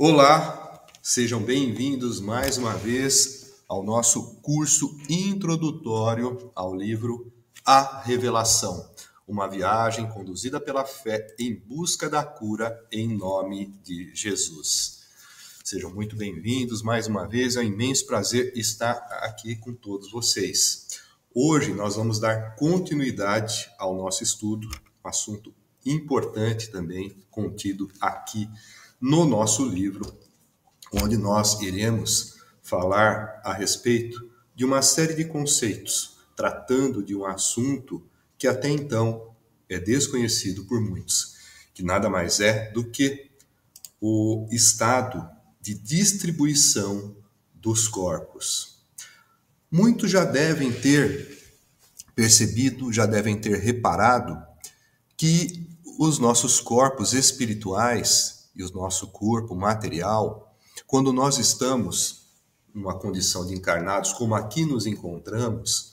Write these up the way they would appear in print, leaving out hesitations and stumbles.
Olá, sejam bem-vindos mais uma vez ao nosso curso introdutório ao livro A Revelação, uma viagem conduzida pela fé em busca da cura em nome de Jesus. Sejam muito bem-vindos mais uma vez, é um imenso prazer estar aqui com todos vocês. Hoje nós vamos dar continuidade ao nosso estudo, um assunto importante também contido aqui no nosso livro, onde nós iremos falar a respeito de uma série de conceitos, tratando de um assunto que até então é desconhecido por muitos, que nada mais é do que o estado de distribuição dos corpos. Muitos já devem ter percebido, já devem ter reparado que os nossos corpos espirituais e o nosso corpo material, quando nós estamos numa condição de encarnados, como aqui nos encontramos,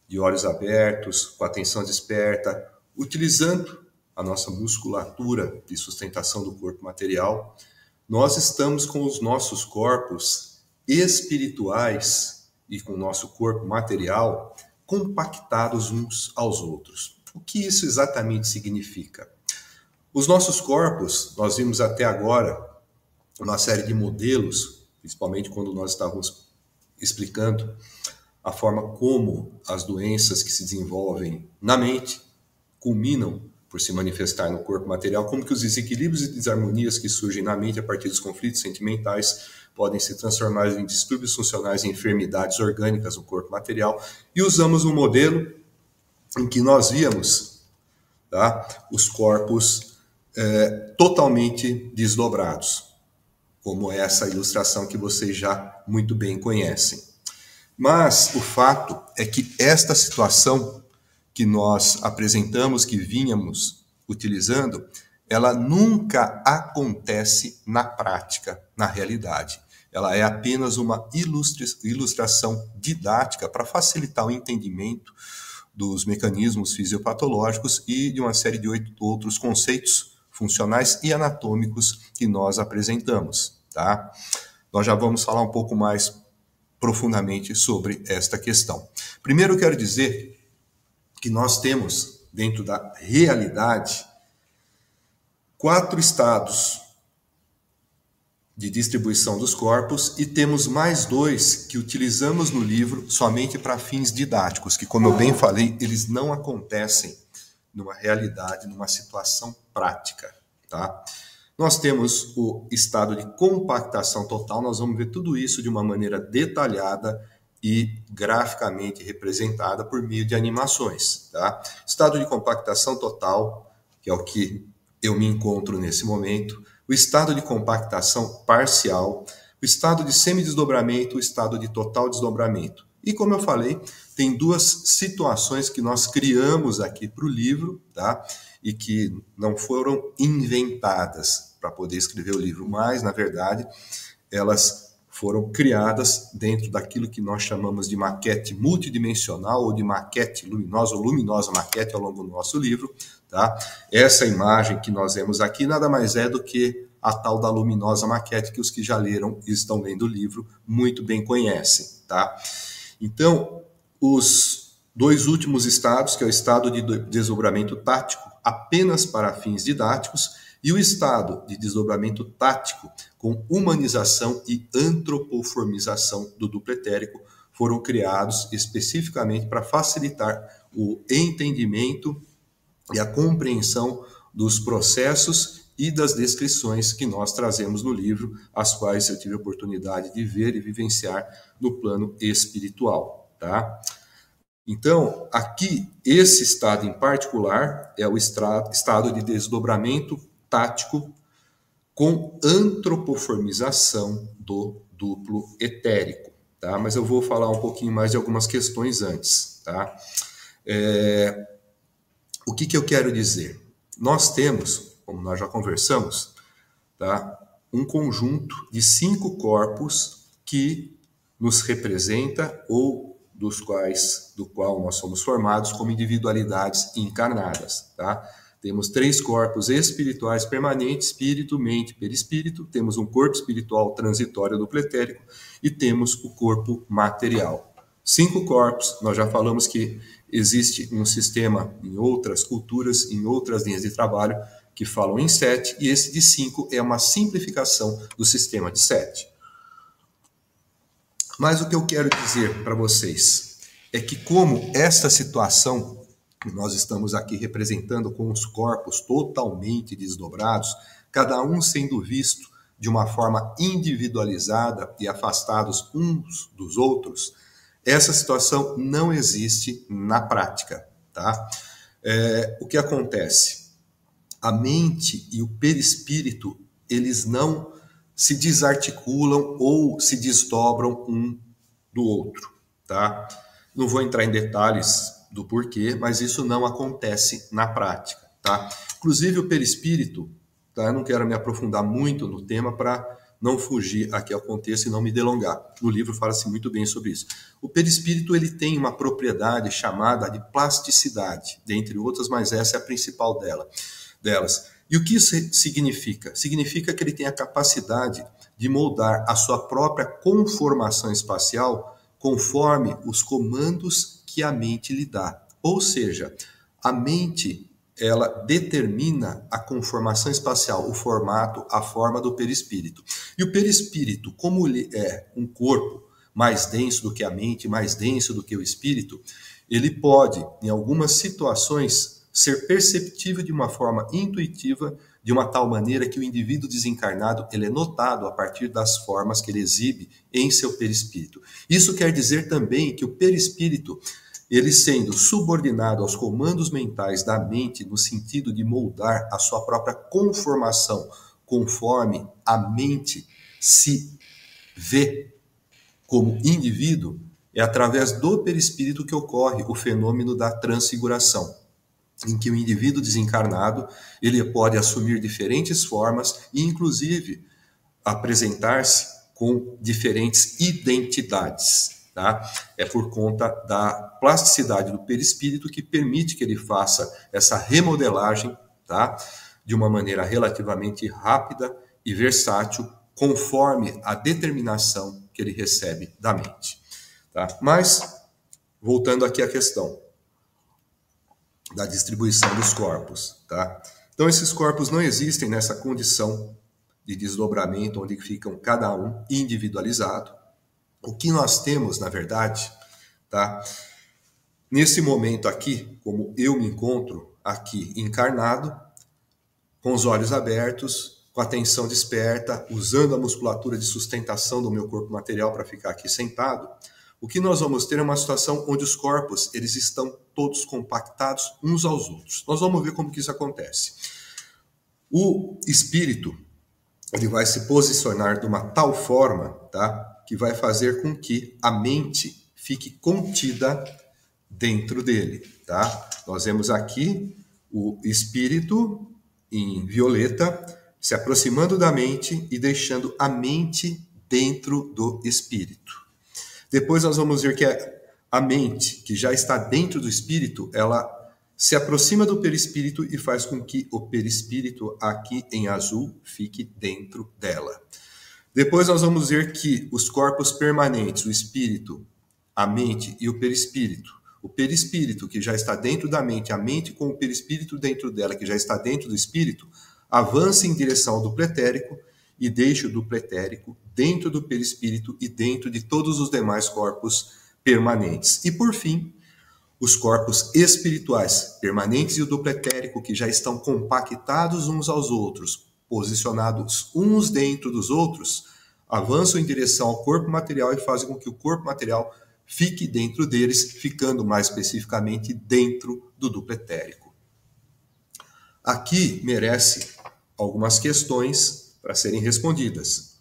de olhos abertos, com a atenção desperta, utilizando a nossa musculatura de sustentação do corpo material, nós estamos com os nossos corpos espirituais e com o nosso corpo material compactados uns aos outros. O que isso exatamente significa? Os nossos corpos, nós vimos até agora uma série de modelos, principalmente quando nós estávamos explicando a forma como as doenças que se desenvolvem na mente culminam por se manifestar no corpo material, como que os desequilíbrios e desarmonias que surgem na mente a partir dos conflitos sentimentais podem se transformar em distúrbios funcionais e enfermidades orgânicas no corpo material. E usamos um modelo em que nós víamos, tá, os corpos totalmente desdobrados, como é essa ilustração que vocês já muito bem conhecem. Mas o fato é que esta situação que nós apresentamos, que vínhamos utilizando, ela nunca acontece na prática, na realidade. Ela é apenas uma ilustração didática para facilitar o entendimento dos mecanismos fisiopatológicos e de uma série de 8 outros conceitos funcionais e anatômicos que nós apresentamos, tá? Nós já vamos falar um pouco mais profundamente sobre esta questão. Primeiro eu quero dizer que nós temos, dentro da realidade, 4 estados de distribuição dos corpos e temos mais 2 que utilizamos no livro somente para fins didáticos, que, como eu bem falei, eles não acontecem numa realidade, numa situação prática, tá? Nós temos o estado de compactação total, nós vamos ver tudo isso de uma maneira detalhada e graficamente representada por meio de animações, tá? Estado de compactação total, que é o que eu me encontro nesse momento, o estado de compactação parcial, o estado de semidesdobramento, o estado de total desdobramento. E como eu falei, tem 2 situações que nós criamos aqui para o livro, tá? E que não foram inventadas para poder escrever o livro, mas, na verdade, elas foram criadas dentro daquilo que nós chamamos de maquete multidimensional ou de maquete luminosa ou luminosa maquete ao longo do nosso livro, tá? Essa imagem que nós vemos aqui nada mais é do que a tal da luminosa maquete que os que já leram e estão lendo o livro muito bem conhecem, tá? Então, os 2 últimos estados, que é o estado de desdobramento tático apenas para fins didáticos e o estado de desdobramento tático com humanização e antropoformização do duplo etérico foram criados especificamente para facilitar o entendimento e a compreensão dos processos e das descrições que nós trazemos no livro, as quais eu tive a oportunidade de ver e vivenciar no plano espiritual, tá? Então, aqui, esse estado em particular é o estado de desdobramento tático com antropoformização do duplo etérico, tá? Mas eu vou falar um pouquinho mais de algumas questões antes, tá? O que eu quero dizer? Nós temos, como nós já conversamos, tá, um conjunto de 5 corpos que nos representa ou do qual nós somos formados como individualidades encarnadas, tá? Temos 3 corpos espirituais permanentes, espírito, mente, perispírito. Temos um corpo espiritual transitório dupletérico e temos o corpo material. 5 corpos, nós já falamos que existe um sistema em outras culturas, em outras linhas de trabalho, que falam em 7, e esse de 5 é uma simplificação do sistema de 7. Mas o que eu quero dizer para vocês é que como esta situação que nós estamos aqui representando com os corpos totalmente desdobrados, cada um sendo visto de uma forma individualizada e afastados uns dos outros, essa situação não existe na prática, tá? O que acontece? A mente e o perispírito, eles não se desarticulam ou se desdobram um do outro, tá? Não vou entrar em detalhes do porquê, mas isso não acontece na prática, tá? Inclusive o perispírito, tá? Eu não quero me aprofundar muito no tema para não fugir aqui ao contexto e não me delongar. No livro fala-se muito bem sobre isso. O perispírito, ele tem uma propriedade chamada de plasticidade, dentre outras, mas essa é a principal delas. E o que isso significa? Significa que ele tem a capacidade de moldar a sua própria conformação espacial conforme os comandos que a mente lhe dá. Ou seja, a mente, ela determina a conformação espacial, o formato, a forma do perispírito. E o perispírito, como ele é um corpo mais denso do que a mente, mais denso do que o espírito, ele pode, em algumas situações, ser perceptível de uma forma intuitiva, de uma tal maneira que o indivíduo desencarnado ele é notado a partir das formas que ele exibe em seu perispírito. Isso quer dizer também que o perispírito, ele sendo subordinado aos comandos mentais da mente, no sentido de moldar a sua própria conformação conforme a mente se vê como indivíduo, é através do perispírito que ocorre o fenômeno da transfiguração, em que o indivíduo desencarnado ele pode assumir diferentes formas e, inclusive, apresentar-se com diferentes identidades. Tá? É por conta da plasticidade do perispírito que permite que ele faça essa remodelagem, tá? De uma maneira relativamente rápida e versátil, conforme a determinação que ele recebe da mente. Tá? Mas, voltando aqui à questão da distribuição dos corpos. Tá? Então, esses corpos não existem nessa condição de desdobramento, onde ficam cada um individualizado. O que nós temos, na verdade, tá? Nesse momento aqui, como eu me encontro aqui encarnado, com os olhos abertos, com a atenção desperta, usando a musculatura de sustentação do meu corpo material para ficar aqui sentado, o que nós vamos ter é uma situação onde os corpos eles estão todos compactados uns aos outros. Nós vamos ver como que isso acontece. O espírito ele vai se posicionar de uma tal forma, tá, que vai fazer com que a mente fique contida dentro dele. Tá? Nós vemos aqui o espírito em violeta se aproximando da mente e deixando a mente dentro do espírito. Depois nós vamos ver que a mente, que já está dentro do espírito, ela se aproxima do perispírito e faz com que o perispírito, aqui em azul, fique dentro dela. Depois nós vamos ver que os corpos permanentes, o espírito, a mente e o perispírito, que já está dentro da mente, a mente com o perispírito dentro dela, que já está dentro do espírito, avança em direção ao dupletérico e deixa o dupletérico dentro do perispírito e dentro de todos os demais corpos permanentes. E por fim, os corpos espirituais permanentes e o dupletérico, que já estão compactados uns aos outros, posicionados uns dentro dos outros, avançam em direção ao corpo material e fazem com que o corpo material fique dentro deles, ficando mais especificamente dentro do dupletérico. Aqui merece algumas questões para serem respondidas.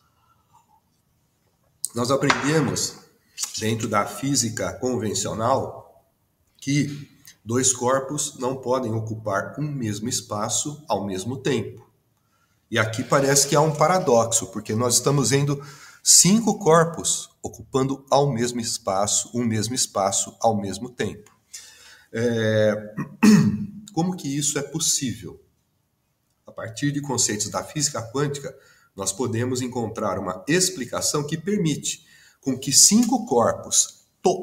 Nós aprendemos, dentro da física convencional, que 2 corpos não podem ocupar um mesmo espaço ao mesmo tempo. E aqui parece que há um paradoxo, porque nós estamos vendo 5 corpos ocupando um mesmo espaço ao mesmo tempo. Como que isso é possível? A partir de conceitos da física quântica, nós podemos encontrar uma explicação que permite com que 5 corpos,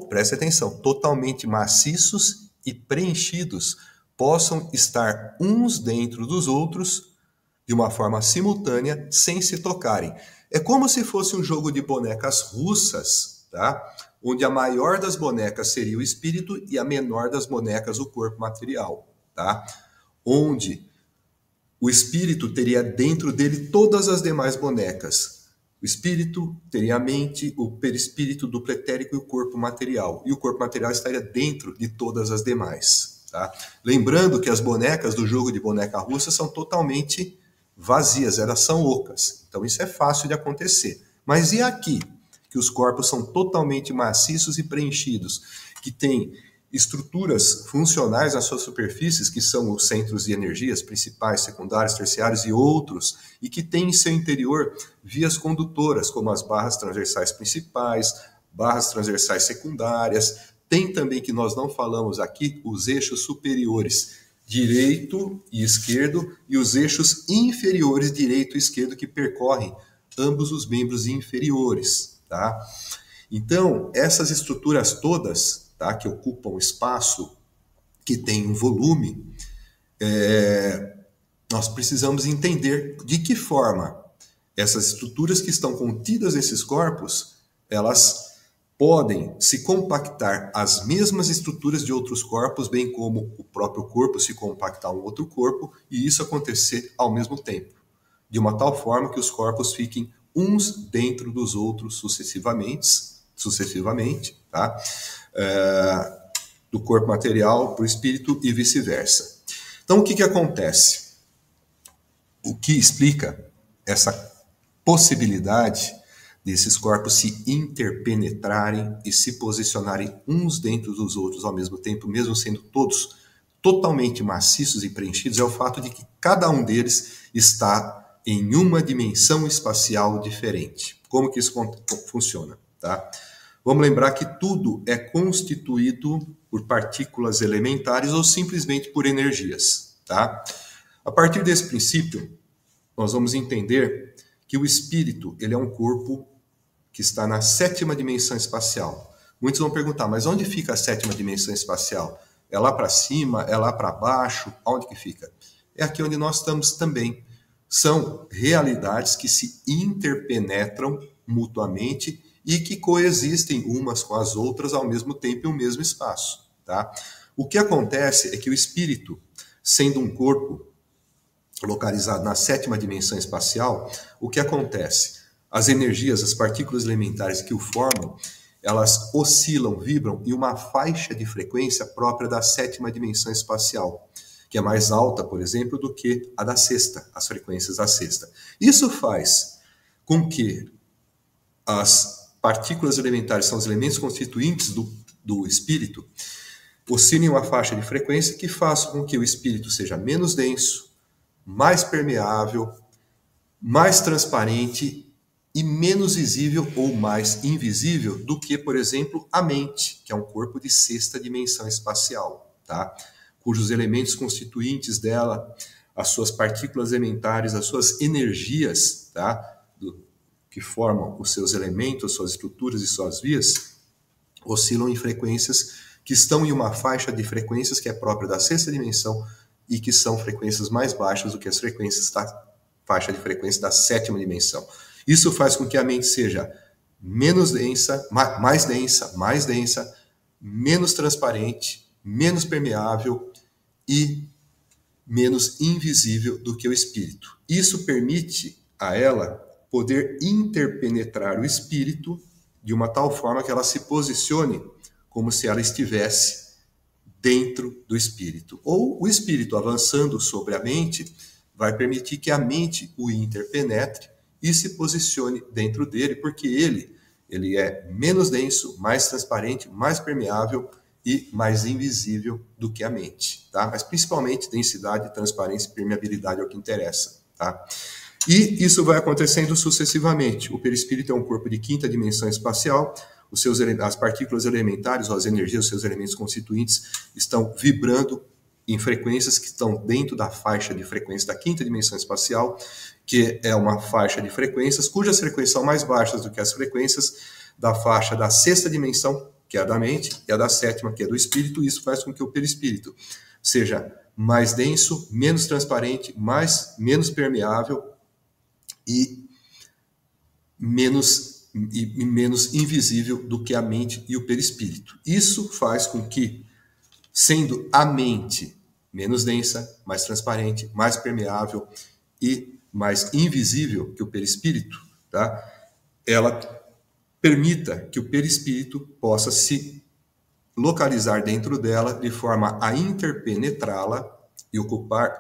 preste atenção, totalmente maciços e preenchidos, possam estar uns dentro dos outros de uma forma simultânea, sem se tocarem. É como se fosse um jogo de bonecas russas, tá? Onde a maior das bonecas seria o espírito e a menor das bonecas o corpo material, tá? Onde o espírito teria dentro dele todas as demais bonecas. O espírito teria a mente, o perispírito, o duplo etérico e o corpo material. E o corpo material estaria dentro de todas as demais, tá? Lembrando que as bonecas do jogo de boneca russa são totalmente vazias, elas são ocas. Então isso é fácil de acontecer. Mas e aqui? Que os corpos são totalmente maciços e preenchidos, que têm estruturas funcionais nas suas superfícies, que são os centros de energias principais, secundários, terciários e outros, e que têm em seu interior vias condutoras, como as barras transversais principais, barras transversais secundárias. Tem também, que nós não falamos aqui, os eixos superiores, direito e esquerdo, e os eixos inferiores, direito e esquerdo, que percorrem ambos os membros inferiores, tá? Então, essas estruturas todas, tá, que ocupam espaço, que tem um volume, nós precisamos entender de que forma essas estruturas que estão contidas nesses corpos, elas podem se compactar às mesmas estruturas de outros corpos, bem como o próprio corpo se compactar a um outro corpo, e isso acontecer ao mesmo tempo, de uma tal forma que os corpos fiquem uns dentro dos outros sucessivamente, tá? Do corpo material para o espírito e vice-versa. Então, o que acontece? O que explica essa possibilidade desses corpos se interpenetrarem e se posicionarem uns dentro dos outros ao mesmo tempo, mesmo sendo todos totalmente maciços e preenchidos, é o fato de que cada um deles está em uma dimensão espacial diferente. Como que isso funciona, tá? Vamos lembrar que tudo é constituído por partículas elementares ou simplesmente por energias, tá? A partir desse princípio, nós vamos entender que o espírito, ele é um corpo que está na 7ª dimensão espacial. Muitos vão perguntar, mas onde fica a 7ª dimensão espacial? É lá para cima? É lá para baixo? Onde que fica? É aqui onde nós estamos também. São realidades que se interpenetram mutuamente e que coexistem umas com as outras ao mesmo tempo em um mesmo espaço, tá? O que acontece é que o espírito, sendo um corpo localizado na 7ª dimensão espacial, o que acontece? As energias, as partículas elementares que o formam, elas oscilam, vibram em uma faixa de frequência própria da 7ª dimensão espacial, que é mais alta, por exemplo, do que a da 6ª, as frequências da 6ª. Isso faz com que as partículas elementares, são os elementos constituintes do espírito, oscilem uma faixa de frequência que faz com que o espírito seja menos denso, mais permeável, mais transparente e menos visível ou mais invisível do que, por exemplo, a mente, que é um corpo de 6ª dimensão espacial, tá? Cujos elementos constituintes dela, as suas partículas elementares, as suas energias, tá? Que formam os seus elementos, suas estruturas e suas vias, oscilam em frequências que estão em uma faixa de frequências que é própria da 6ª dimensão e que são frequências mais baixas do que as frequências da faixa de frequência da 7ª dimensão. Isso faz com que a mente seja menos densa, mais densa, menos transparente, menos permeável e menos invisível do que o espírito. Isso permite a ela poder interpenetrar o espírito de uma tal forma que ela se posicione como se ela estivesse dentro do espírito. Ou o espírito, avançando sobre a mente, vai permitir que a mente o interpenetre e se posicione dentro dele, porque ele é menos denso, mais transparente, mais permeável e mais invisível do que a mente, tá? Mas principalmente densidade, transparência e permeabilidade é o que interessa, tá? E isso vai acontecendo sucessivamente. O perispírito é um corpo de 5ª dimensão espacial, as partículas elementares, ou as energias, os seus elementos constituintes, estão vibrando em frequências que estão dentro da faixa de frequência da quinta dimensão espacial, que é uma faixa de frequências cujas frequências são mais baixas do que as frequências da faixa da sexta dimensão, que é a da mente, e a da sétima, que é do espírito. Isso faz com que o perispírito seja mais denso, menos transparente, menos permeável e menos invisível do que a mente e o perispírito. Isso faz com que, sendo a mente menos densa, mais transparente, mais permeável e mais invisível que o perispírito, tá? Ela permita que o perispírito possa se localizar dentro dela de forma a interpenetrá-la e ocupar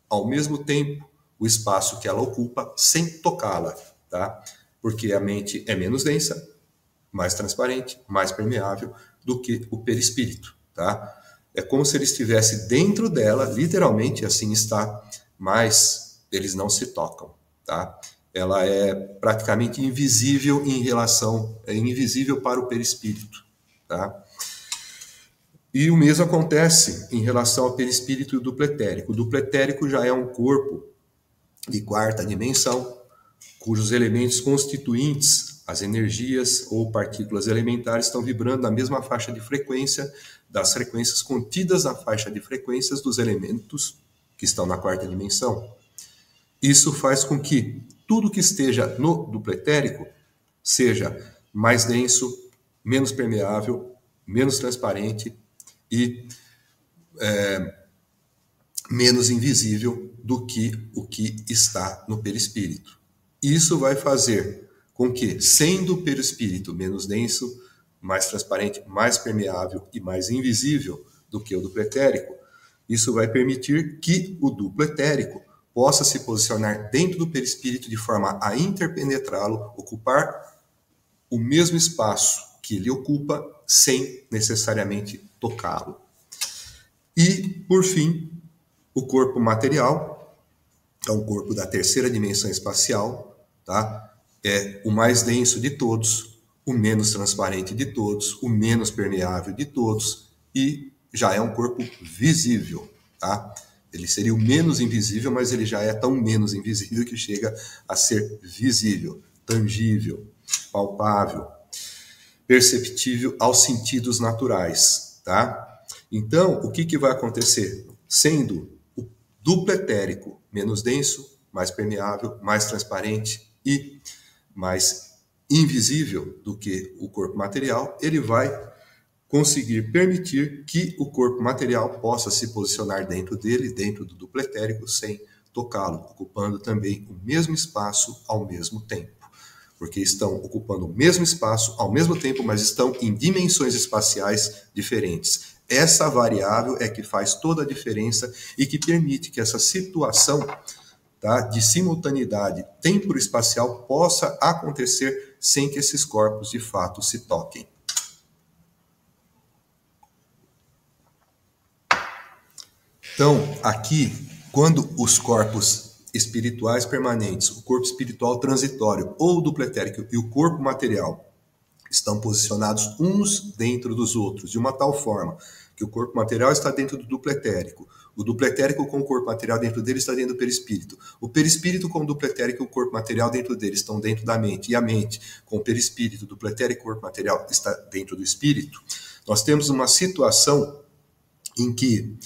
ao mesmo tempo o espaço que ela ocupa sem tocá-la, tá? Porque a mente é menos densa, mais transparente, mais permeável do que o perispírito, tá? É como se ele estivesse dentro dela, literalmente assim está, mas eles não se tocam, tá? Ela é praticamente invisível invisível para o perispírito, tá? E o mesmo acontece em relação ao perispírito e o duplo etérico. O duplo etérico já é um corpo de quarta dimensão, cujos elementos constituintes, as energias ou partículas elementares, estão vibrando na mesma faixa de frequência das frequências contidas na faixa de frequências dos elementos que estão na quarta dimensão. Isso faz com que tudo que esteja no duplo etérico seja mais denso, menos permeável, menos transparente e menos invisível do que o que está no perispírito. Isso vai fazer com que, sendo o perispírito menos denso, mais transparente, mais permeável e mais invisível do que o duplo etérico, isso vai permitir que o duplo etérico possa se posicionar dentro do perispírito de forma a interpenetrá-lo, ocupar o mesmo espaço que ele ocupa sem necessariamente tocá-lo. E, por fim, o corpo material é um corpo da terceira dimensão espacial, tá? É o mais denso de todos, o menos transparente de todos, o menos permeável de todos e já é um corpo visível, tá? Ele seria o menos invisível, mas ele já é tão menos invisível que chega a ser visível, tangível, palpável, perceptível aos sentidos naturais, tá? Então, o que vai acontecer? Sendo o duplo etérico menos denso, mais permeável, mais transparente e mais invisível do que o corpo material, ele vai conseguir permitir que o corpo material possa se posicionar dentro dele, dentro do duplo etérico, sem tocá-lo, ocupando também o mesmo espaço ao mesmo tempo. Porque estão ocupando o mesmo espaço ao mesmo tempo, mas estão em dimensões espaciais diferentes. Essa variável é que faz toda a diferença e que permite que essa situação, tá, de simultaneidade temporo-espacial possa acontecer sem que esses corpos de fato se toquem. Então, aqui, quando os corpos espirituais permanentes, o corpo espiritual transitório, ou o duplo etérico e o corpo material, estão posicionados uns dentro dos outros, de uma tal forma que o corpo material está dentro do duplo etérico, o duplo etérico com o corpo material dentro dele está dentro do perispírito, o perispírito com o duplo etérico e o corpo material dentro dele estão dentro da mente, e a mente com o perispírito, o duplo etérico e o corpo material está dentro do espírito. Nós temos uma situação em que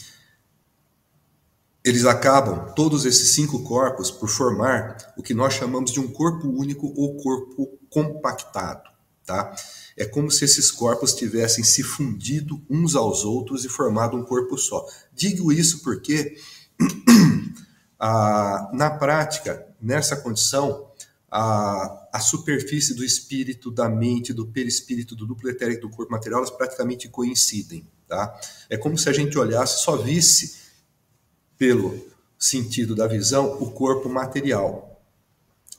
eles acabam, todos esses 5 corpos, por formar o que nós chamamos de um corpo único ou corpo compactado. Tá? É como se esses corpos tivessem se fundido uns aos outros e formado um corpo só. Digo isso porque, na prática, nessa condição, a superfície do espírito, da mente, do perispírito, do duplo etérico do corpo material, elas praticamente coincidem. Tá? É como se a gente olhasse, só visse pelo sentido da visão, o corpo material.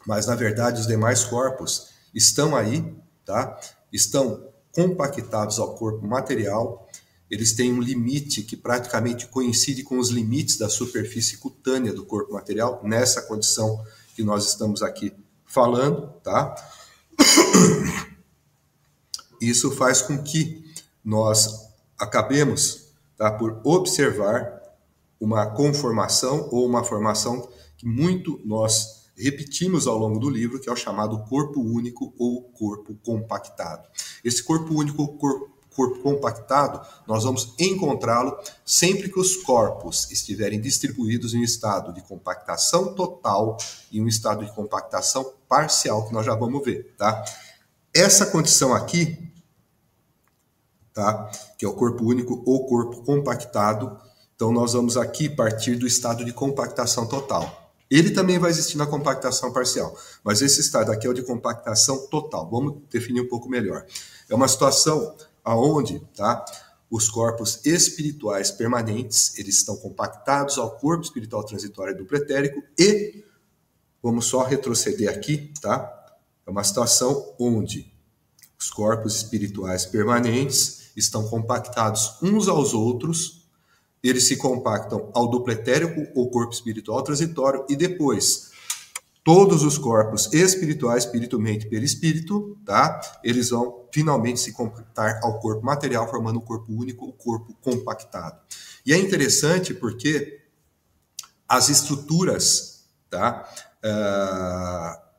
Mas, na verdade, os demais corpos estão aí, tá? Estão compactados ao corpo material, eles têm um limite que praticamente coincide com os limites da superfície cutânea do corpo material, nessa condição que nós estamos aqui falando, tá? Isso faz com que nós acabemos, tá, por observar uma conformação ou uma formação que muito nós repetimos ao longo do livro, que é o chamado corpo único ou corpo compactado. Esse corpo único ou corpo compactado, nós vamos encontrá-lo sempre que os corpos estiverem distribuídos em um estado de compactação total e um estado de compactação parcial, que nós já vamos ver, tá? Essa condição aqui, tá? Que é o corpo único ou corpo compactado, então nós vamos aqui partir do estado de compactação total. Ele também vai existir na compactação parcial, mas esse estado aqui é o de compactação total. Vamos definir um pouco melhor. É uma situação onde, tá, os corpos espirituais permanentes, eles estão compactados ao corpo espiritual transitório do pretérico e, vamos só retroceder aqui, tá? É uma situação onde os corpos espirituais permanentes estão compactados uns aos outros, eles se compactam ao dupletérico ou corpo espiritual transitório e depois todos os corpos espirituais, espírito, mente, perispírito, tá? Eles vão finalmente se compactar ao corpo material, formando um corpo único, o corpo compactado. E é interessante porque as estruturas, tá?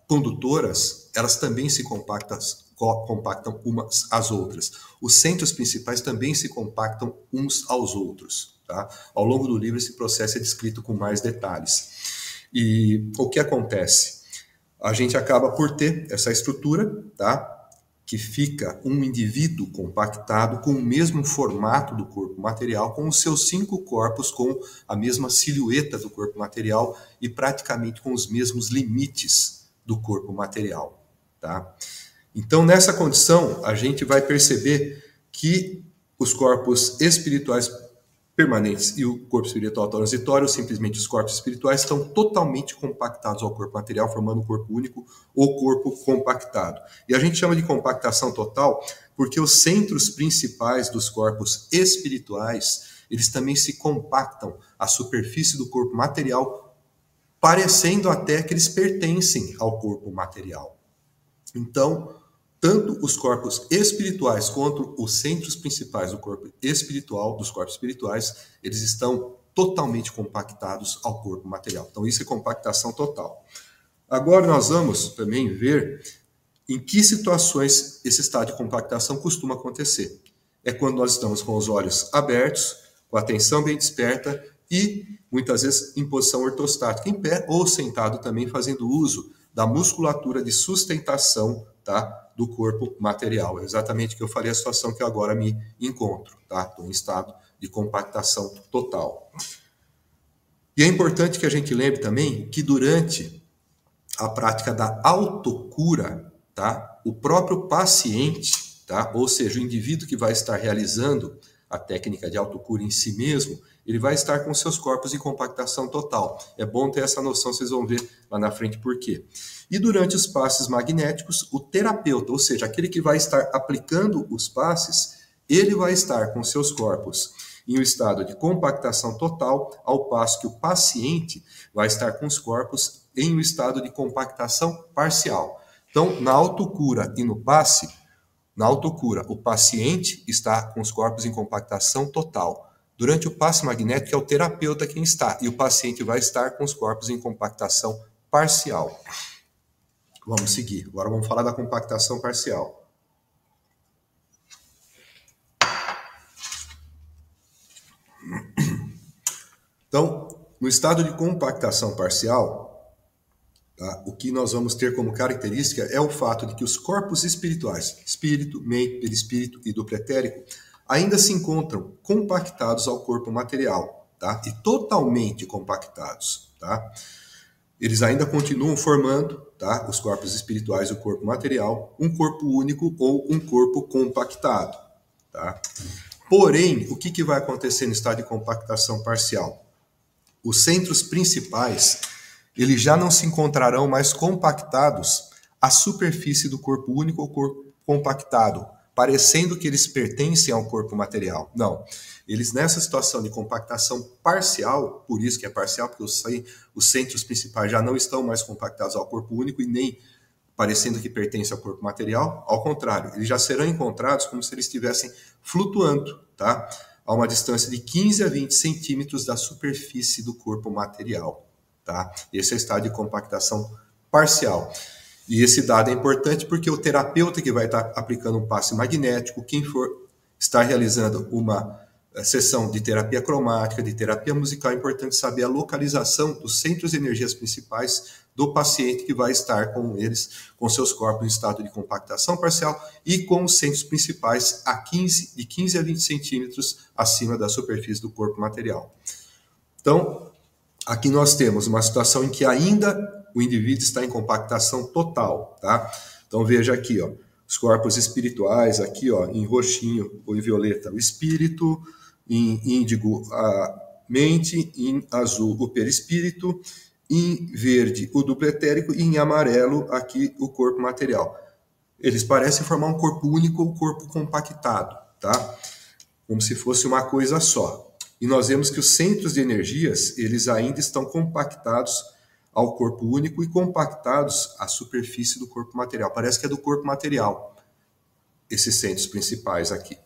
Condutoras, elas também se compactam umas às outras. Os centros principais também se compactam uns aos outros. Tá? Ao longo do livro, esse processo é descrito com mais detalhes. E o que acontece? A gente acaba por ter essa estrutura, tá? Que fica um indivíduo compactado com o mesmo formato do corpo material, com os seus 5 corpos, com a mesma silhueta do corpo material e praticamente com os mesmos limites do corpo material. Tá? Então, nessa condição, a gente vai perceber que os corpos espirituais permanentes e o corpo espiritual transitório, simplesmente os corpos espirituais, estão totalmente compactados ao corpo material, formando um corpo único ou corpo compactado. E a gente chama de compactação total porque os centros principais dos corpos espirituais, eles também se compactam à superfície do corpo material, parecendo até que eles pertencem ao corpo material. Então, tanto os corpos espirituais quanto os centros principais do corpo espiritual, dos corpos espirituais, eles estão totalmente compactados ao corpo material. Então, isso é compactação total. Agora, nós vamos também ver em que situações esse estado de compactação costuma acontecer. É quando nós estamos com os olhos abertos, com a atenção bem desperta e, muitas vezes, em posição ortostática, em pé ou sentado também, fazendo uso da musculatura de sustentação, tá, do corpo material. É exatamente o que eu falei, a situação que eu agora me encontro, tá? Estou em estado de compactação total. E é importante que a gente lembre também que durante a prática da autocura, tá, o próprio paciente, tá, ou seja, o indivíduo que vai estar realizando a técnica de autocura em si mesmo, ele vai estar com seus corpos em compactação total. É bom ter essa noção, vocês vão ver lá na frente por quê. E durante os passes magnéticos, o terapeuta, ou seja, aquele que vai estar aplicando os passes, ele vai estar com seus corpos em um estado de compactação total, ao passo que o paciente vai estar com os corpos em um estado de compactação parcial. Então, na autocura e no passe, na autocura, o paciente está com os corpos em compactação total. Durante o passe magnético, é o terapeuta quem está, e o paciente vai estar com os corpos em compactação parcial. Vamos seguir. Agora vamos falar da compactação parcial. Então, no estado de compactação parcial, tá, o que nós vamos ter como característica é o fato de que os corpos espirituais, espírito, mente, perispírito e dupletérico, ainda se encontram compactados ao corpo material, tá? E totalmente compactados, tá? Eles ainda continuam formando, tá, os corpos espirituais e o corpo material, um corpo único ou um corpo compactado. Tá? Porém, o que vai acontecer no estado de compactação parcial? Os centros principais, eles já não se encontrarão mais compactados à superfície do corpo único ou corpo compactado, parecendo que eles pertencem ao corpo material. Não. Eles, nessa situação de compactação parcial, por isso que é parcial, porque os centros principais já não estão mais compactados ao corpo único e nem parecendo que pertencem ao corpo material, ao contrário, eles já serão encontrados como se eles estivessem flutuando, tá? a uma distância de 15 a 20 centímetros da superfície do corpo material. Tá? Esse é o estado de compactação parcial. E esse dado é importante porque o terapeuta que vai estar aplicando um passe magnético, quem for estar realizando uma sessão de terapia cromática, de terapia musical, é importante saber a localização dos centros de energias principais do paciente que vai estar com eles, com seus corpos em estado de compactação parcial e com os centros principais de 15 a 20 centímetros acima da superfície do corpo material. Então, aqui nós temos uma situação em que ainda o indivíduo está em compactação total, tá? Então veja aqui, ó, os corpos espirituais, aqui, ó, em roxinho ou em violeta, o espírito, em índigo, a mente, em azul, o perispírito, em verde, o duplo etérico e em amarelo, aqui, o corpo material. Eles parecem formar um corpo único ou corpo compactado, tá? Como se fosse uma coisa só. E nós vemos que os centros de energias, eles ainda estão compactados ao corpo único e compactados à superfície do corpo material. Parece que é do corpo material, esses centros principais aqui.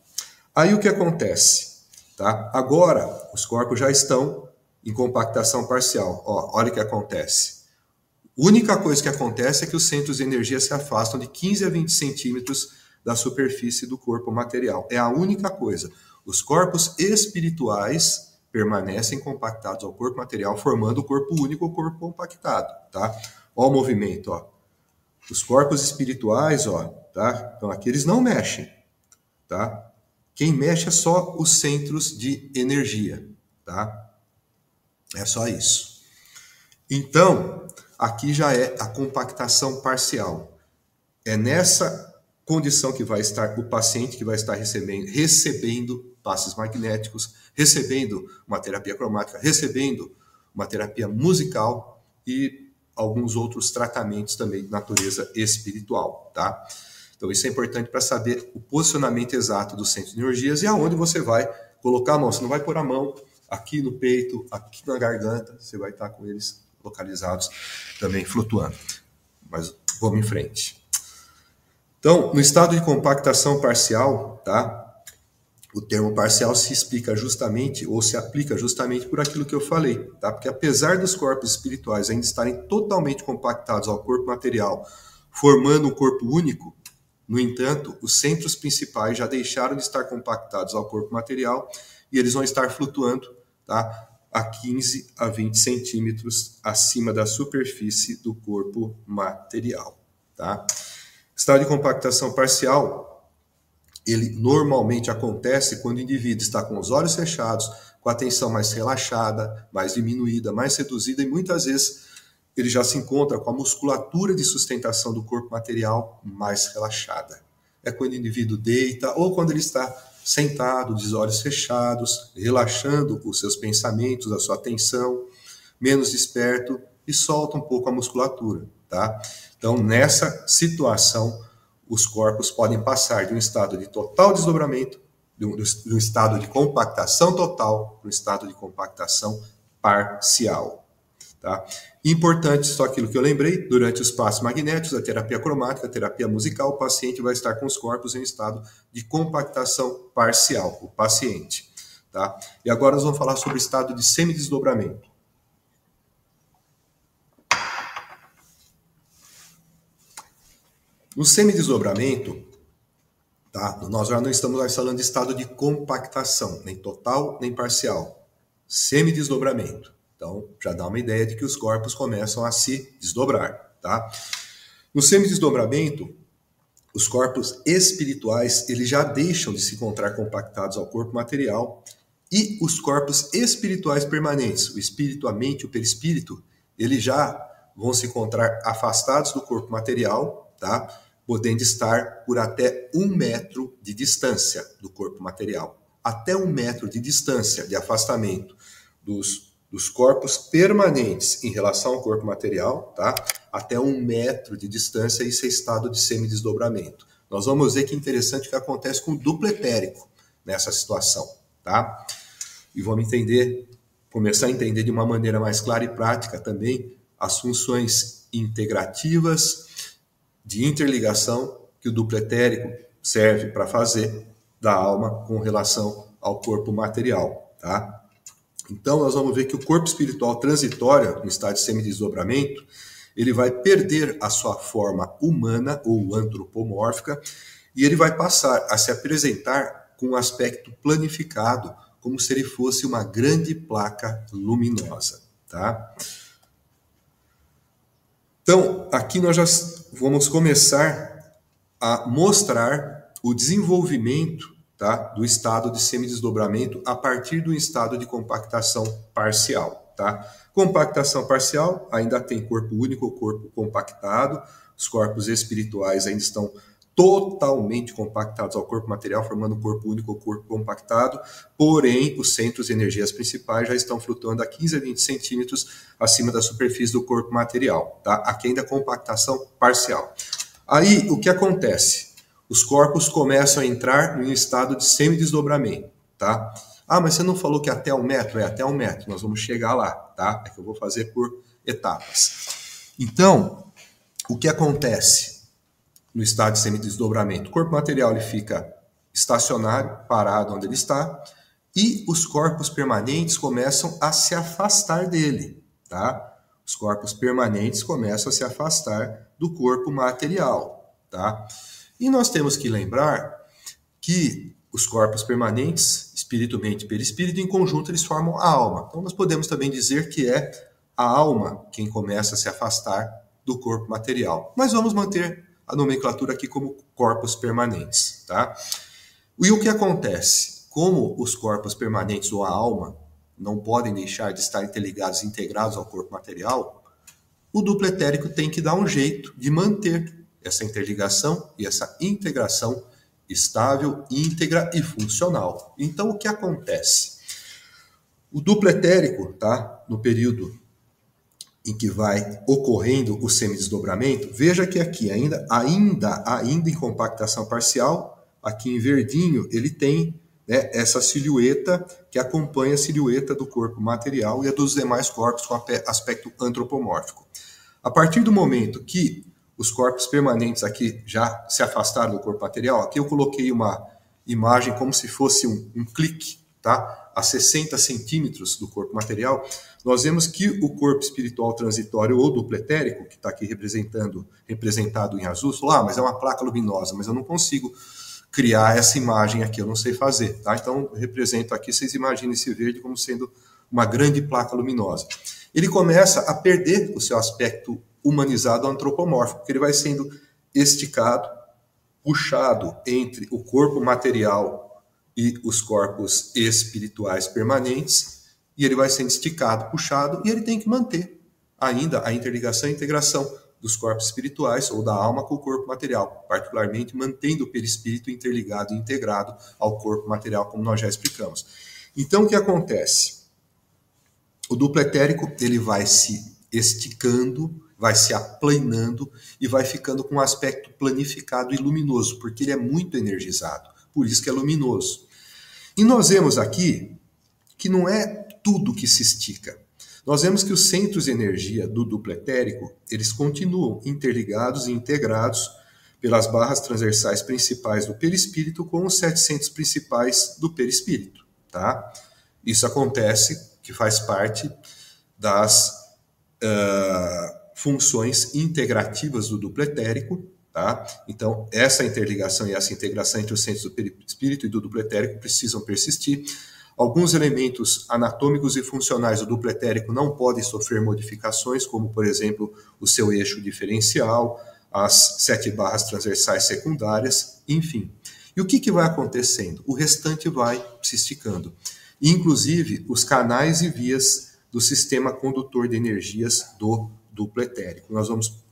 Aí o que acontece? Tá? Agora, os corpos já estão em compactação parcial. Ó, olha o que acontece. A única coisa que acontece é que os centros de energia se afastam de 15 a 20 centímetros da superfície do corpo material. É a única coisa. Os corpos espirituais permanecem compactados ao corpo material, formando o corpo único ou corpo compactado, tá? Ó o movimento, ó. Os corpos espirituais, ó, tá? Então aqui eles não mexem, tá? Quem mexe é só os centros de energia, tá? É só isso. Então, aqui já é a compactação parcial. É nessa condição que vai estar o paciente que vai estar recebendo passes magnéticos, recebendo uma terapia cromática, recebendo uma terapia musical e alguns outros tratamentos também de natureza espiritual, tá? Então isso é importante para saber o posicionamento exato dos centros de energias e aonde você vai colocar a mão. Você não vai pôr a mão aqui no peito, aqui na garganta, você vai estar com eles localizados também flutuando. Mas vamos em frente. Então, no estado de compactação parcial, tá? O termo parcial se explica justamente, ou se aplica justamente por aquilo que eu falei, tá? Porque apesar dos corpos espirituais ainda estarem totalmente compactados ao corpo material, formando um corpo único, no entanto, os centros principais já deixaram de estar compactados ao corpo material e eles vão estar flutuando, tá? A 15 a 20 centímetros acima da superfície do corpo material, tá? Estado de compactação parcial, ele normalmente acontece quando o indivíduo está com os olhos fechados, com a atenção mais relaxada, mais diminuída, mais reduzida e muitas vezes ele já se encontra com a musculatura de sustentação do corpo material mais relaxada. É quando o indivíduo deita ou quando ele está sentado, de olhos fechados, relaxando os seus pensamentos, a sua atenção, menos desperto e solta um pouco a musculatura, tá? Então, nessa situação, os corpos podem passar de um estado de total desdobramento, de um estado de compactação total, para um estado de compactação parcial. Tá? Importante só aquilo que eu lembrei, durante os passos magnéticos, a terapia cromática, a terapia musical, o paciente vai estar com os corpos em estado de compactação parcial, o paciente. Tá? E agora nós vamos falar sobre o estado de semidesdobramento. No semidesdobramento, tá? Nós já não estamos mais falando de estado de compactação, nem total, nem parcial. Semidesdobramento. Então, já dá uma ideia de que os corpos começam a se desdobrar, tá? No semidesdobramento, os corpos espirituais, eles já deixam de se encontrar compactados ao corpo material e os corpos espirituais permanentes, o espírito, a mente, o perispírito, eles já vão se encontrar afastados do corpo material, tá? Podendo estar por até 1 metro de distância do corpo material. Até 1 metro de distância de afastamento dos corpos permanentes em relação ao corpo material, tá? Até 1 metro de distância, isso é estado de semidesdobramento. Nós vamos ver que é interessante o que acontece com o duplo etérico nessa situação, tá? E vamos começar a entender de uma maneira mais clara e prática também as funções integrativas de interligação que o duplo etérico serve para fazer da alma com relação ao corpo material, tá? Então, nós vamos ver que o corpo espiritual transitório, no estado de semidesdobramento, ele vai perder a sua forma humana ou antropomórfica e ele vai passar a se apresentar com um aspecto planificado, como se ele fosse uma grande placa luminosa, tá? Então, aqui nós já vamos começar a mostrar o desenvolvimento, tá, do estado de semidesdobramento a partir do estado de compactação parcial. Tá? Compactação parcial ainda tem corpo único, corpo compactado, os corpos espirituais ainda estão totalmente compactados ao corpo material, formando um corpo único ou corpo compactado, porém os centros de energias principais já estão flutuando a 15 a 20 centímetros acima da superfície do corpo material. Tá? Aqui ainda é compactação parcial. Aí, o que acontece? Os corpos começam a entrar em um estado de semidesdobramento, tá? Ah, mas você não falou que até 1 metro? É até 1 metro, nós vamos chegar lá, tá? É que eu vou fazer por etapas. Então, o que acontece no estado de semidesdobramento? O corpo material ele fica estacionário, parado onde ele está, e os corpos permanentes começam a se afastar dele, tá? Os corpos permanentes começam a se afastar do corpo material, tá? E nós temos que lembrar que os corpos permanentes, espírito, mente e perispírito, em conjunto eles formam a alma. Então nós podemos também dizer que é a alma quem começa a se afastar do corpo material. Mas vamos manter a nomenclatura aqui como corpos permanentes, tá? E o que acontece? Como os corpos permanentes ou a alma não podem deixar de estar interligados e integrados ao corpo material, o duplo etérico tem que dar um jeito de manter essa interligação e essa integração estável, íntegra e funcional. Então, o que acontece? O duplo etérico, tá? No período em que vai ocorrendo o semidesdobramento, veja que aqui ainda em compactação parcial, aqui em verdinho, ele tem, né, essa silhueta que acompanha a silhueta do corpo material e a dos demais corpos com aspecto antropomórfico. A partir do momento que os corpos permanentes aqui já se afastaram do corpo material, aqui eu coloquei uma imagem como se fosse um clique, tá? A 60 centímetros do corpo material, nós vemos que o corpo espiritual transitório ou duplo etérico, que está aqui representado em azul, falou, mas é uma placa luminosa, mas eu não consigo criar essa imagem aqui, eu não sei fazer, tá? Então, eu represento aqui, vocês imaginem esse verde como sendo uma grande placa luminosa. Ele começa a perder o seu aspecto humanizado antropomórfico, porque ele vai sendo esticado, puxado entre o corpo material e os corpos espirituais permanentes, e ele vai sendo esticado, puxado, e ele tem que manter ainda a interligação e integração dos corpos espirituais ou da alma com o corpo material, particularmente mantendo o perispírito interligado e integrado ao corpo material, como nós já explicamos. Então, o que acontece? O duplo etérico ele vai se esticando, vai se aplanando e vai ficando com um aspecto planificado e luminoso, porque ele é muito energizado, por isso que é luminoso. E nós vemos aqui que não é tudo que se estica. Nós vemos que os centros de energia do duplo etérico, eles continuam interligados e integrados pelas barras transversais principais do perispírito com os 700 principais do perispírito, tá? Isso acontece, que faz parte das funções integrativas do duplo etérico, tá? Então, essa interligação e essa integração entre os centros do perispírito e do duplo etérico precisam persistir. Alguns elementos anatômicos e funcionais do duplo etérico não podem sofrer modificações, como, por exemplo, o seu eixo diferencial, as 7 barras transversais secundárias, enfim. E o que vai acontecendo? O restante vai se esticando. Inclusive, os canais e vias do sistema condutor de energias do duplo etérico. Nós vamos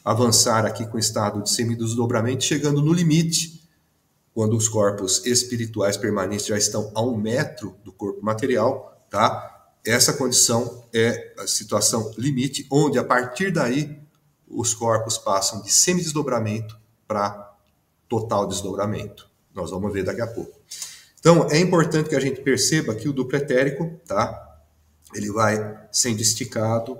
avançar aqui com o estado de semidesdobramento, chegando no limite, quando os corpos espirituais permanentes já estão a 1 metro do corpo material, tá? Essa condição é a situação limite, onde a partir daí os corpos passam de semidesdobramento para total desdobramento. Nós vamos ver daqui a pouco. Então, é importante que a gente perceba que o duplo etérico, tá? Ele vai sendo esticado,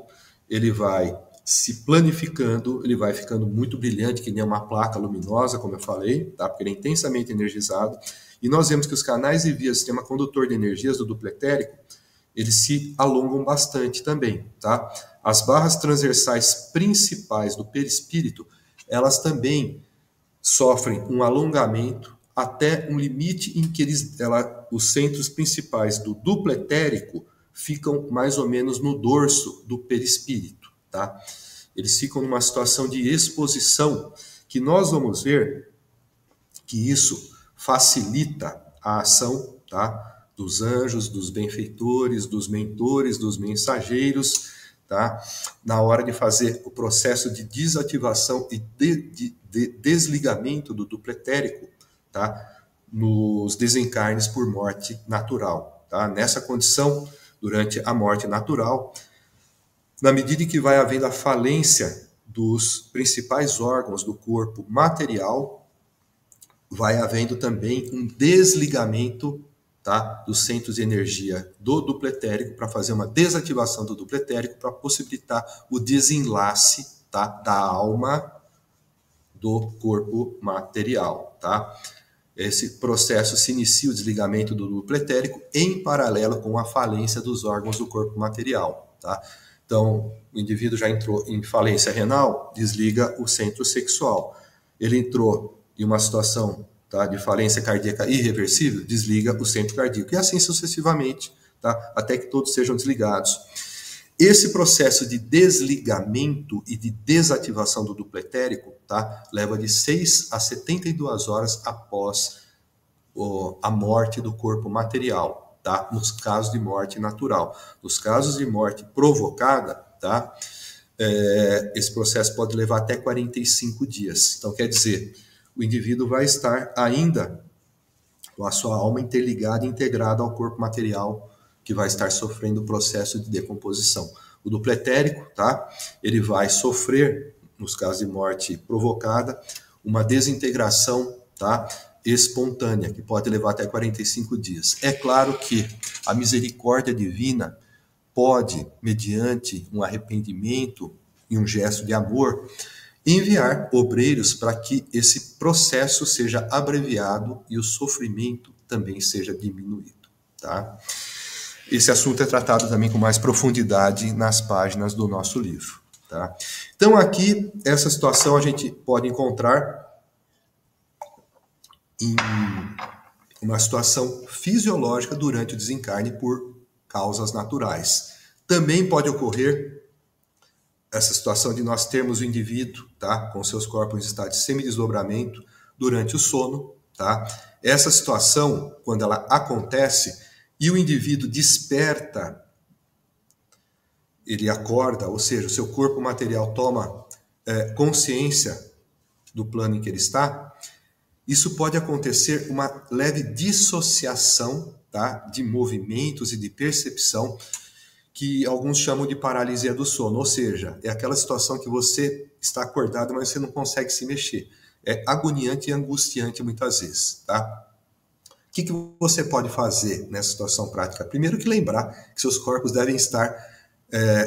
ele vai se planificando, ele vai ficando muito brilhante, que nem uma placa luminosa, como eu falei, tá? Porque ele é intensamente energizado. E nós vemos que os canais e vias do sistema condutor de energias do duplo etérico, eles se alongam bastante também, tá? As barras transversais principais do perispírito, elas também sofrem um alongamento até um limite em que os centros principais do duplo etérico ficam mais ou menos no dorso do perispírito, tá? Eles ficam numa situação de exposição, que nós vamos ver que isso facilita a ação, tá? Dos anjos, dos benfeitores, dos mentores, dos mensageiros, tá? Na hora de fazer o processo de desativação e de desligamento do duplo etérico, tá? Nos desencarnes por morte natural, tá? Nessa condição, durante a morte natural, na medida em que vai havendo a falência dos principais órgãos do corpo material, vai havendo também um desligamento, tá, dos centros de energia do duplo etérico para fazer uma desativação do duplo etérico para possibilitar o desenlace, tá, da alma do corpo material, tá? Esse processo se inicia o desligamento do duplo etérico em paralelo com a falência dos órgãos do corpo material, tá? Então, o indivíduo já entrou em falência renal, desliga o centro sexual. Ele entrou em uma situação, tá, de falência cardíaca irreversível, desliga o centro cardíaco. E assim sucessivamente, tá, até que todos sejam desligados. Esse processo de desligamento e de desativação do duplo etérico, tá, leva de 6 a 72 horas após a morte do corpo material, tá? Nos casos de morte natural. Nos casos de morte provocada, tá? Esse processo pode levar até 45 dias. Então, quer dizer, o indivíduo vai estar ainda com a sua alma interligada e integrada ao corpo material que vai estar sofrendo o processo de decomposição. O duplo etérico, tá? Ele vai sofrer, nos casos de morte provocada, uma desintegração, tá, espontânea, que pode levar até 45 dias. É claro que a misericórdia divina pode, mediante um arrependimento e um gesto de amor, enviar obreiros para que esse processo seja abreviado e o sofrimento também seja diminuído, tá? Esse assunto é tratado também com mais profundidade nas páginas do nosso livro, tá? Então aqui, essa situação a gente pode encontrar em uma situação fisiológica durante o desencarne por causas naturais. Também pode ocorrer essa situação de nós termos o indivíduo, tá, com seus corpos em estado de semidesdobramento durante o sono, tá? Essa situação, quando ela acontece e o indivíduo desperta, ele acorda, ou seja, o seu corpo material toma consciência do plano em que ele está, isso pode acontecer uma leve dissociação, tá, de movimentos e de percepção, que alguns chamam de paralisia do sono, ou seja, é aquela situação que você está acordado, mas você não consegue se mexer. É agoniante e angustiante muitas vezes, tá? O que você pode fazer nessa situação prática? Primeiro que lembrar que seus corpos devem estar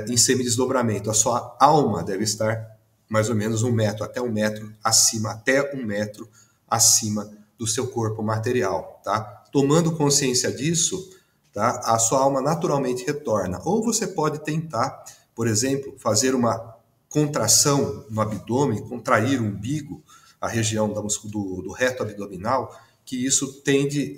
em semidesdobramento, a sua alma deve estar mais ou menos 1 metro, até 1 metro acima, até 1 metro acima do seu corpo material, tá? Tomando consciência disso, tá, a sua alma naturalmente retorna. Ou você pode tentar, por exemplo, fazer uma contração no abdômen, contrair o umbigo, a região do reto abdominal, que isso tende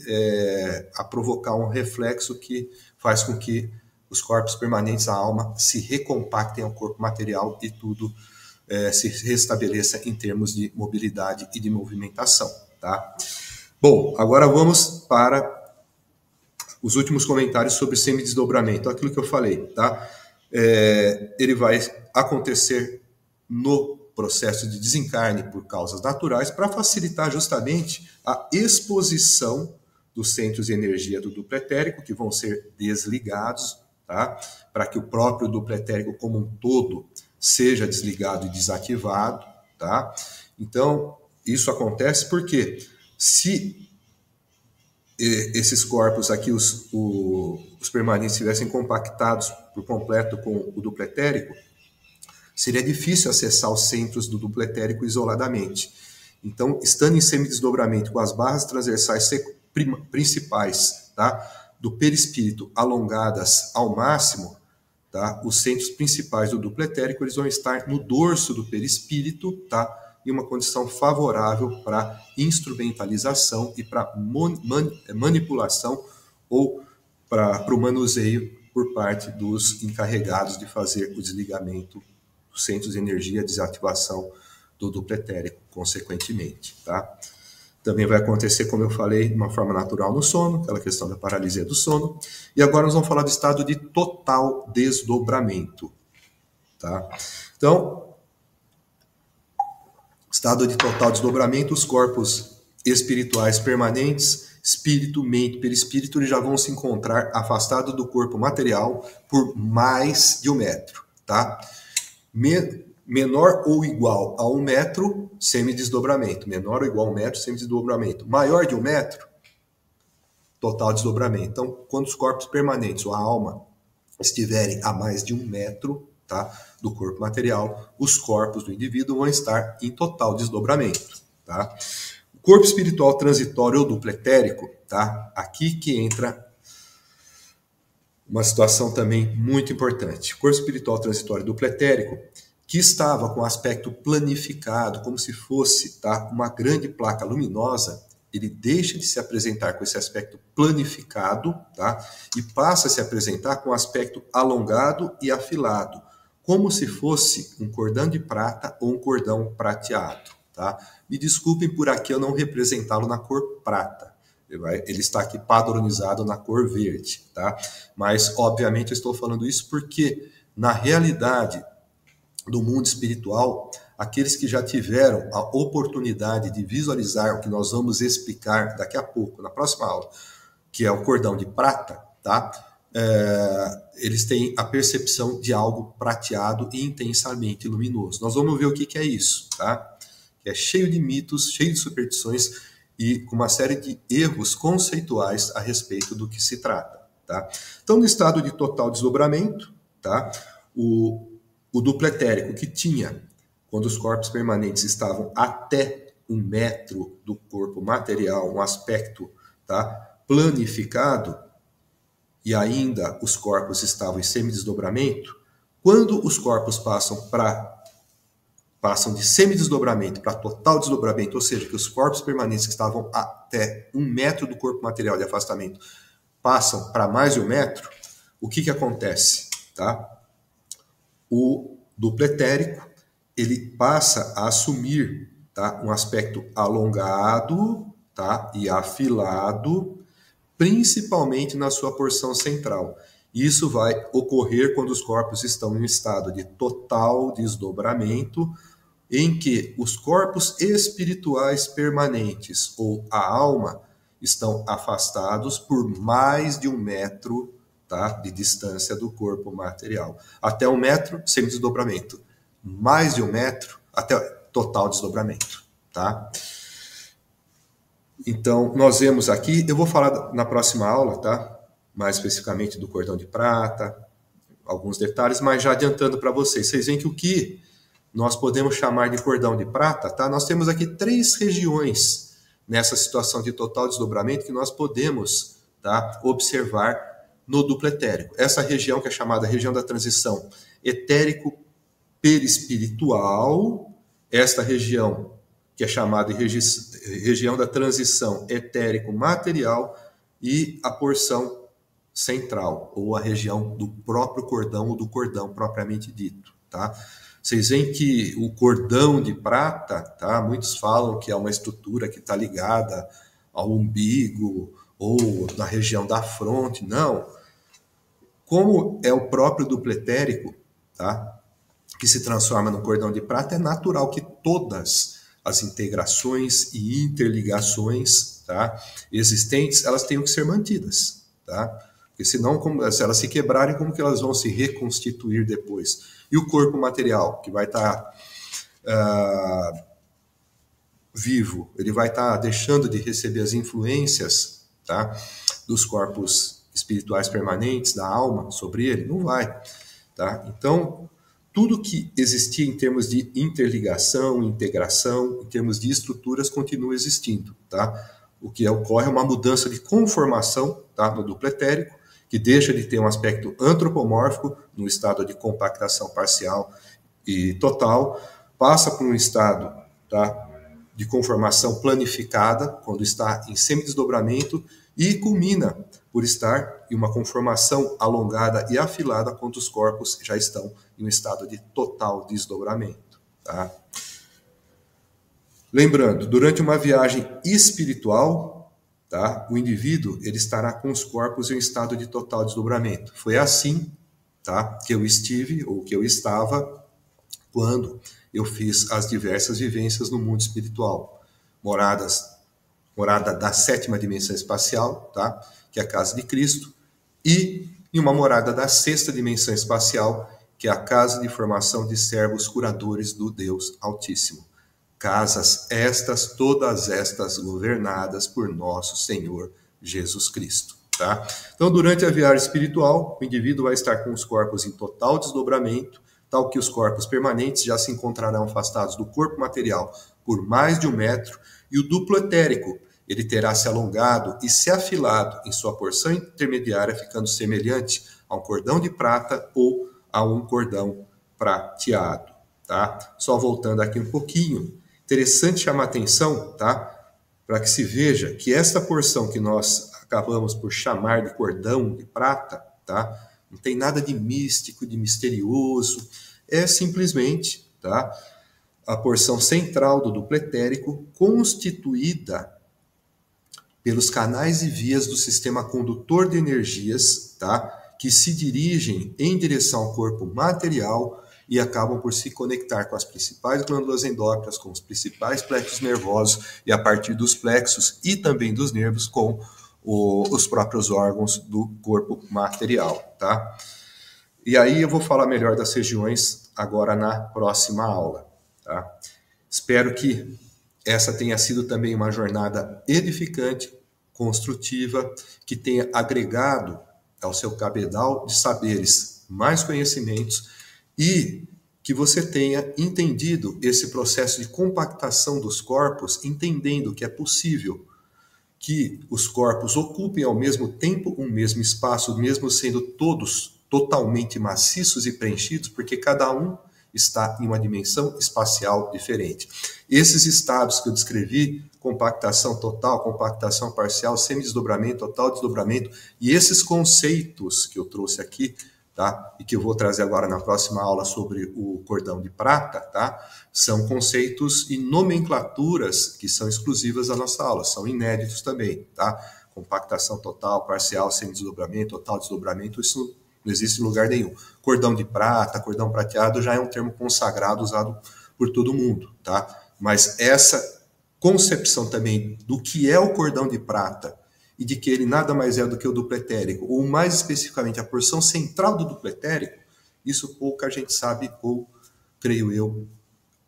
a provocar um reflexo que faz com que os corpos permanentes, a alma, se recompactem ao corpo material e tudo se restabeleça em termos de mobilidade e de movimentação, tá? Bom, agora vamos para os últimos comentários sobre semidesdobramento. Aquilo que eu falei, tá? Ele vai acontecer no processo de desencarne por causas naturais para facilitar justamente a exposição dos centros de energia do duplo etérico, que vão ser desligados, tá? Para que o próprio duplo etérico como um todo seja desligado e desativado, tá? Então, isso acontece porque se esses corpos aqui, os permanentes, estivessem compactados por completo com o duplo etérico, seria difícil acessar os centros do duplo etérico isoladamente. Então, estando em semidesdobramento com as barras transversais principais, tá, do perispírito alongadas ao máximo, tá, os centros principais do duplo etérico eles vão estar no dorso do perispírito, tá, em uma condição favorável para instrumentalização e para manipulação ou para o manuseio por parte dos encarregados de fazer o desligamento dos centros de energia, desativação do duplo etérico, consequentemente, tá? Também vai acontecer, como eu falei, de uma forma natural no sono, aquela questão da paralisia do sono. E agora nós vamos falar do estado de total desdobramento, tá? Então, estado de total desdobramento, os corpos espirituais permanentes, espírito, mente, perispírito, eles já vão se encontrar afastados do corpo material por mais de 1 metro, tá? Menor ou igual a 1 metro, semidesdobramento. Menor ou igual a 1 metro, semidesdobramento. Maior de 1 metro, total desdobramento. Então, quando os corpos permanentes ou a alma estiverem a mais de 1 metro, tá, do corpo material, os corpos do indivíduo vão estar em total desdobramento, tá? O corpo espiritual transitório ou duplo etérico, tá? Aqui que entra uma situação também muito importante. O corpo espiritual transitório duplo etérico, que estava com aspecto planificado, como se fosse, tá, uma grande placa luminosa, ele deixa de se apresentar com esse aspecto planificado, tá, e passa a se apresentar com aspecto alongado e afilado, como se fosse um cordão de prata ou um cordão prateado, tá? Me desculpem por aqui eu não representá-lo na cor prata. Ele está aqui padronizado na cor verde, tá? Mas, obviamente, eu estou falando isso porque, na realidade do mundo espiritual, aqueles que já tiveram a oportunidade de visualizar o que nós vamos explicar daqui a pouco, na próxima aula, que é o cordão de prata, tá? Eles têm a percepção de algo prateado e intensamente luminoso. Nós vamos ver o que é isso, tá? Que é cheio de mitos, cheio de superstições e com uma série de erros conceituais a respeito do que se trata, tá? Então, no estado de total desdobramento, tá? O duplo etérico que tinha, quando os corpos permanentes estavam até 1 metro do corpo material, um aspecto, tá, planificado, e ainda os corpos estavam em semidesdobramento, quando os corpos passam de semidesdobramento para total desdobramento, ou seja, que os corpos permanentes que estavam até 1 metro do corpo material de afastamento passam para mais de 1 metro, o que acontece, tá? O duplo etérico, ele passa a assumir, tá, um aspecto alongado, tá, e afilado, principalmente na sua porção central. Isso vai ocorrer quando os corpos estão em um estado de total desdobramento, em que os corpos espirituais permanentes ou a alma estão afastados por mais de 1 metro, tá, de distância do corpo material. Até 1 metro, semidesdobramento. Mais de 1 metro, até total desdobramento, tá? Então, nós vemos aqui, eu vou falar na próxima aula, tá? Mais especificamente do cordão de prata, alguns detalhes, mas já adiantando para vocês veem que o que nós podemos chamar de cordão de prata, tá? Nós temos aqui 3 regiões nessa situação de total desdobramento que nós podemos, tá, observar no duplo etérico. Essa região que é chamada região da transição etérico-perispiritual, esta região que é chamada de região da transição etérico-material e a porção central, ou a região do próprio cordão ou do cordão propriamente dito, tá? Vocês veem que o cordão de prata, tá? Muitos falam que é uma estrutura que está ligada ao umbigo ou na região da fronte. Não. Como é o próprio duplo etérico, tá, que se transforma no cordão de prata, é natural que todas as integrações e interligações, tá, existentes, elas tenham que ser mantidas, tá? Porque senão, se elas se quebrarem, como que elas vão se reconstituir depois? E o corpo material, que vai estar vivo, ele vai estar deixando de receber as influências, tá, dos corpos espirituais permanentes, da alma, sobre ele? Não vai, tá? Então, tudo que existia em termos de interligação, integração, em termos de estruturas, continua existindo, tá? O que ocorre é uma mudança de conformação, tá, no duplo etérico, que deixa de ter um aspecto antropomórfico no estado de compactação parcial e total, passa por um estado, tá, de conformação planificada, quando está em semidesdobramento, e culmina por estar em uma conformação alongada e afilada, quando os corpos já estão em um estado de total desdobramento. Tá? Lembrando, durante uma viagem espiritual, tá, o indivíduo ele estará com os corpos em um estado de total desdobramento. Foi assim, tá, que eu estive, ou que eu estava, quando eu fiz as diversas vivências no mundo espiritual. Morada da sétima dimensão espacial, tá, que é a casa de Cristo, e em uma morada da sexta dimensão espacial, que é a casa de formação de servos curadores do Deus Altíssimo. Casas estas, todas estas governadas por nosso Senhor Jesus Cristo. Tá? Então, durante a viagem espiritual, o indivíduo vai estar com os corpos em total desdobramento, tal que os corpos permanentes já se encontrarão afastados do corpo material por mais de 1 metro, e o duplo etérico ele terá se alongado e se afilado em sua porção intermediária, ficando semelhante a um cordão de prata ou a um cordão prateado. Tá? Só voltando aqui um pouquinho, interessante chamar atenção, tá? Para que se veja que esta porção que nós acabamos por chamar de cordão de prata, tá? Não tem nada de místico, de misterioso, é simplesmente, tá, a porção central do duplo etérico, constituída pelos canais e vias do sistema condutor de energias, tá, que se dirigem em direção ao corpo material e acabam por se conectar com as principais glândulas endócrinas, com os principais plexos nervosos, e a partir dos plexos e também dos nervos com os próprios órgãos do corpo material, tá? E aí eu vou falar melhor das regiões agora na próxima aula, tá? Espero que essa tenha sido também uma jornada edificante, construtiva, que tenha agregado ao seu cabedal de saberes mais conhecimentos e que você tenha entendido esse processo de compactação dos corpos, entendendo que é possível que os corpos ocupem ao mesmo tempo um mesmo espaço, mesmo sendo todos totalmente maciços e preenchidos, porque cada um está em uma dimensão espacial diferente. Esses estados que eu descrevi, compactação total, compactação parcial, semidesdobramento, total desdobramento, e esses conceitos que eu trouxe aqui, tá, e que eu vou trazer agora na próxima aula sobre o cordão de prata, tá, são conceitos e nomenclaturas que são exclusivas da nossa aula, são inéditos também, tá? Compactação total, parcial, semidesdobramento, total desdobramento, isso não existe em lugar nenhum. Cordão de prata, cordão prateado já é um termo consagrado, usado por todo mundo, tá? Mas essa concepção também do que é o cordão de prata e de que ele nada mais é do que o duplo etérico, ou mais especificamente a porção central do duplo etérico, isso pouca gente sabe, ou creio eu,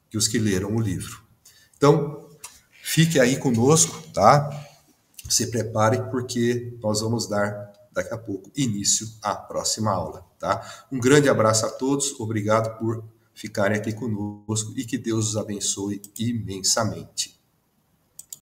que os que leram o livro. Então, fique aí conosco, tá? Se prepare, porque nós vamos dar daqui a pouco início à próxima aula, tá? Um grande abraço a todos, obrigado por ficarem aqui conosco e que Deus os abençoe imensamente.